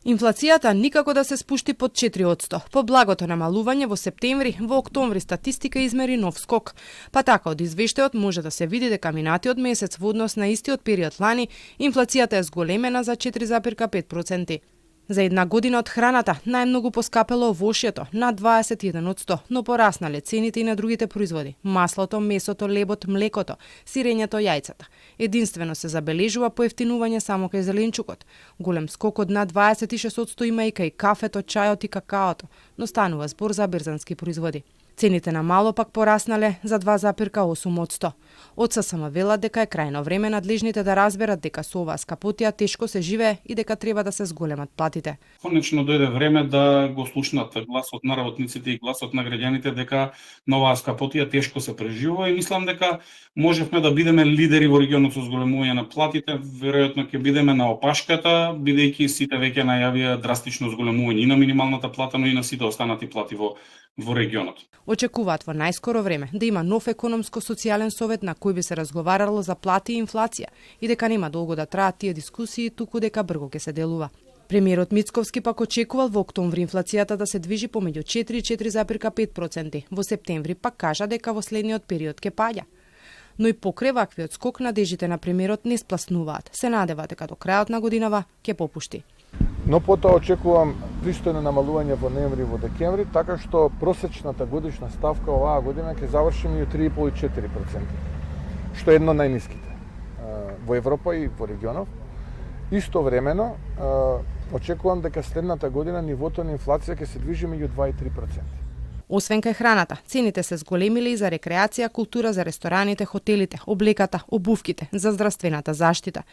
Инфлацијата никако да се спушти под 4%. По благото намалување во септември, во октомври статистика измери нов скок. Па така од извештајот може да се види дека минатиот месец во однос на истиот период лани, инфлацијата е зголемена за 4,5%. За една година од храната најмногу поскапело овошјето, над 21%, но пораснале цените и на другите производи: маслото, месото, лебот, млекото, сирењето, јајцата. Единствено се забележува поевтинување само кај зеленчукот. Голем скок од над 26% има и кај кафето, чајот и какаото, но станува збор за берзански производи. Цените на мало пак пораснале за 2,8%. Од ССМ велат дека е крајно време надлежните да разберат дека со оваа скапотија тешко се живее и дека треба да се зголемат платите. Конечно дојде време да го слушнат гласот на работниците и гласот на граѓаните дека на оваа скапотија тешко се преживува, и мислам дека можевме да бидеме лидери во регионот со зголемување на платите. Веројатно ќе бидеме на опашката, бидејќи сите веќе најавија драстично зголемување и на минималната плата, но и на сите останати плати во регионот. Очекуваат во најскоро време да има нов економско-социјален совет на кој би се разговарало за плати и инфлација и дека нема долго да траат тие дискусии, туку дека брзо ќе се делува. Премиерот Мицковски пак очекувал во октомври инфлацијата да се движи помеѓу 4 и 4,5%. Во септември пак кажа дека во следниот период ќе паѓа. Но и покрај ваквиот скок надежите на премиерот не спласнуваат. Се надева дека до крајот на годинава ќе попушти. Но потоа очекувам пристојно намалување во ноември и во декември, така што просечната годишна ставка оваа година ќе заврши меѓу 3,5 и 4%, што е едно од најниските во Европа и во регионов. Истовремено очекувам дека следната година нивото на инфлација ќе се движи меѓу 2 и 3%. Освен кај храната, цените се зголемиле и за рекреација, култура, за рестораните, хотелите, облеката, обувките, за здравствената заштита.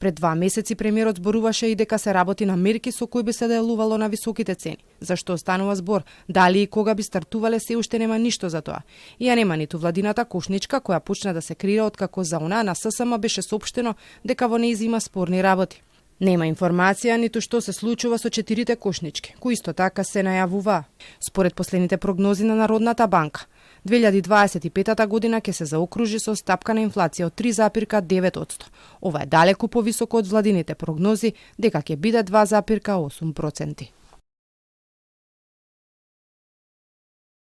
Пред 2 месеци премиерот зборуваше и дека се работи на мерки со кои би се делувало на високите цени. Зашто останува збор, дали и кога би стартувале, се уште нема ништо за тоа. И ја нема ниту владината кошничка која почна да се крира откако за она на ССМ беше соопштено дека во нејзи има спорни работи. Нема информација ниту што се случува со 4 кошнички, кои исто така се најавува. Според последните прогнози на Народната банка, 2025 година ќе се заокружи со стапка на инфлација од 3,9%. Ова е далеку повисоко од владините прогнози дека ќе биде 2,8%.